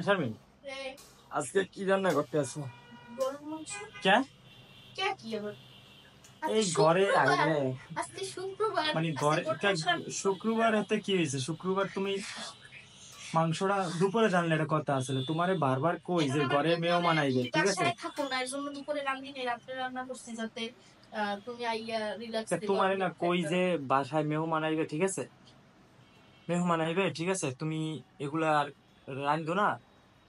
শারমিন, আজকে কি রান্না করতে আছো? গরুর মাংস। কে কে কি আবার? এই আজকে ঘরে শুক্রবার। আইলে আজকে শুক্রবার। মানে আজকে ঘরে গরুর মাংস রান্না শুক্রবার হাতে কি হয়েছে? শুক্রবার তুমি মাংসটা দুপুরে জানলে এটা কথা আসলে তোমারে বারবার কই এখন যে আমার ঘরে মেহমান আইবে, তুমি ঠিক আছে? বাসায় থাকো না, এর জন্য দুপুরে রান্নি নেই, রাত্রে রান্না করছি যাতে তুমি আইয়া রিল্যাক্স তা দিবা তোমারে না কই একটা। যে বাসায় মেহমান আইবে, ঠিক আছে? মেহমান আইবে, ঠিক আছে, তুমি এগুলা আর রান্ধো না,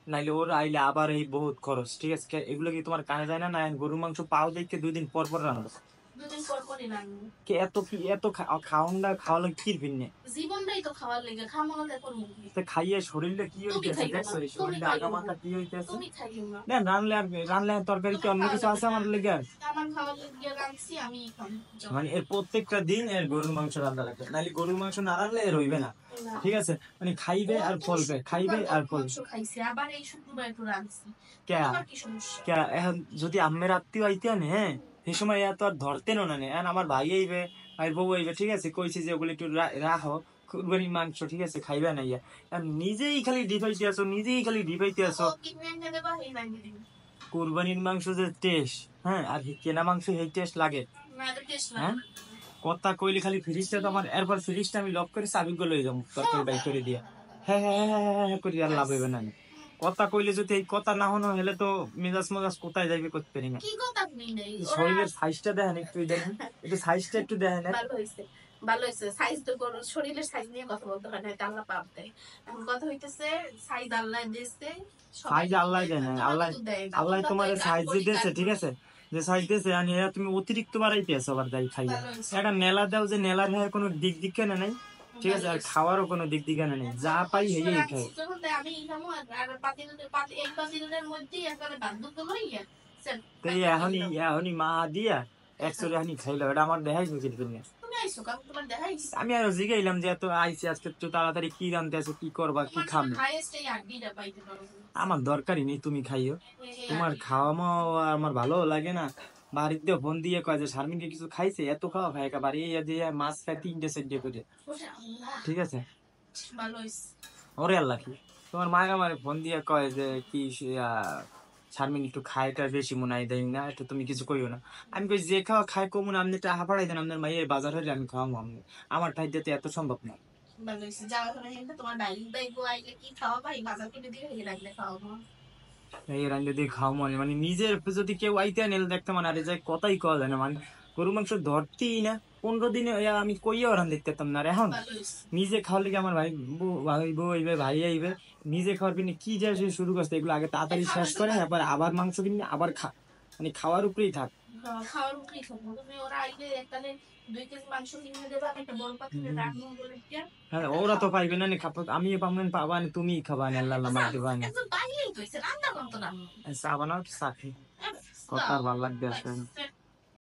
নাইলে ওর আইলে আবার এই বহুত খরচ, ঠিক আছে? এগুলো কি তোমার কানে যায় না? না গরুর মাংস পাও দেখে 2 দিন পর পর রান্না দুদিন পর পরই রান্না। কে এত কি এত খাওয়ানটা খাওয়ালে কি ভিন্নে? জীবনটাই তো খাওয়ার লেগে, খাওয়া মনে করবো কি? তা খাইয়ে শরীরটা কি তুমি হইতেছে খাইও না, দেখছো? এই তুমি শরীরটা খাইও না, আগামাথা কি হইতেছে? তুমি খাইও না। না রানলে আর রানলে আর তরকারি কি তোমার অন্য খাওয়া কিছু যাবে আছে না, আমার লেগে? আমার খাওয়ার লেগে রাঁধছি, আমি খাবো যাও। মানে এর প্রত্যেকটা দিন এর গরুর মাংস রান্না লাগবে, নাহলে গরুর মাংস না রানলে এর হইবে না, না, ঠিক আছে? মানে খাইবে আর গত ফলবে, খাইবে শুক্রবার আর গরুর ফলবে। মাংস খাইছি, আবার এই শুক্রবার একটু রাঁধছি। কে তোমার কি সমস্যা? কে এখন যদি আম্মের আত্মীয় আইতে আনে, হ্যাঁ, সেই সময় এত আর ধরতেন না নে। এখন আমার ভাই আইবে, ভাই বউ আইবে, ঠিক আছে, কইছে যে ওগুলো একটু রাখো, কুরবানির মাংস, ঠিক আছে, খাইবে না ইয়া। এখন নিজেই খালি ডিভাইতে আসো, নিজেই খালি ডিভাইতে তো আসো। কিনে এনে দেবা, এই রাঁধে দিবি। কুরবানির মাংস যে টেস্ট, হ্যাঁ, আর কেনা মাংস এই টেস্ট লাগে? না, এটা টেস্ট লাগে হ্যাঁ, না। কথা কইলে খালি ফ্রিজটা তো আমার, এরপর ফ্রিজটা আমি লক করে চাবি গুলো যাবো তরকারি বাই করে দিয়া। হ্যাঁ হ্যাঁ হ্যাঁ হ্যাঁ হ্যাঁ করে আর লাভ হইবে না। কথা কইলে যদি এই কথা না হনো হলে তো মেজাজ মেজাজ কোথায় যাইবে করতে পারি না। কি কথা নেই নেই ওরা। শরীরের সাইজটা দেখেন, একটু দেখেন, একটু সাইজটা একটু দেখেন। ভালো হয়েছে, ভালো হয়েছে। সাইজ তো করো, শরীরের সাইজ নিয়ে কথা বলতে হয় না, এটা আল্লাহ পাপ দেয়। এখন কথা হইতেছে সাইজ আল্লাহ দিয়েছে, সবাই সাইজ আল্লাহ দেয় না, তোমাকে আল্লাহ তো দেয় না, আল্লাহ তোমরা তো তোমার এই গান সাইজ করি দিতেছে, গান ঠিক করি। আছে, যে সাইজ দিতেছে আর এরা তুমি অতিরিক্ত বাড়াইতে আছো আবার যাই খাইয়া। ভালো হয়েছে, একটা নেলা দাও যে নেলার হ্যাঁ কোনো দিক দিক কেন নাই, ঠিক ভালো আছে, আর হয়েছে। খাওয়ারও কোনো দিক দিক কেন নেই, যা পাই হেই খাই। যখন তাই আমি খামো, আর এক পাতিলের মধ্যেই একবারে বান্ধব লইয়া তো এই এখনই এখনই মা দিয়া একচুয়ালি এখনই খাইলো, এটা আমার দেখাই উচিত না। তুমি আইসো কাম, তোমার দেখাইছি। আমি আর জিগাইলাম যে এত আইসি আজকে একটু তাড়াতাড়ি কি রানতে আছো, কি করবা, কি তোমার খাবে? হাইয়েস্ট এই আড্ডিটা পাইতে পারো। আমার দরকারই নেই, তুমি খাইও। এই তোমার আড্ডি খাওয়ামো আমার ভালো লাগে না। বাড়িতে ফোন দিয়ে কয় যে শারমিনকে কিছু খাইছে, এত খাওয়া খায় বাড়ি দিয়ে মাছ খায় 3টে 4টে করে, ওরে আল্লাহ, ঠিক আছে? ভালো হয়েছে। ওরে আল্লাহ কি, তোমার মায়ের আমার ফোন দিয়ে কয় যে কি শারমিন একটু খায়টা বেশি মনে হয় দেয় না, একটু তুমি কিছু কইও না। আমি কই যে খাওয়া খায় কমুন, আপনি একটা হাফাড়াই দেন, আপনার মায়ের বাজার হলে আমি খাওয়াবো, আমি আমার ঠাই দিতে এত সম্ভব না। ভালো হয়েছে, যাওয়ার সময় কিন্তু তোমার ডাইনিং বাইক আইলে কি খাওয়া ভাই, বাজার কিনে দিয়ে এই রাখলে খাওয়াবো। এই রান্না দিয়ে খাওয়া মানে মানে নিজের যদি কেউ আইতে আনেল দেখতে মানে আরে যাই কথাই কওয়া যায় না, মানে গরু মাংস ধরতেই না। 15 দিনে আমি কইয়াও রান দেখতে পারতাম না, আর এখন ভালো হয়েছে। নিজে খাওয়ার লিগে আমার ভাই বউ আইবে, ভাই আইবে, নিজে খাওয়ার কিনে কি যা সে শুরু করছে, এগুলো আগে তাড়াতাড়ি শেষ করে এবার আবার মাংস কিনে আবার মানে খাওয়ার উপরেই থাক। খাওয়ার উপরেই খাবো, তুমি ওরা আইলে তাহলে 2 কেজি মাংস কিনে দেবে, আমি একটা বড় পাত্রে রাখবো বলে কি। হ্যাঁ ওরা তো পাইবে না, আমি পাবেন পাবা না, তুমি খাবা না, আল্লাহ আল্লাহ মার দিবা না। একজন বাইরেই তো রান্না করতো না। চা বানাও, চা খাই, কথা আর ভালো লাগবে আসলে না।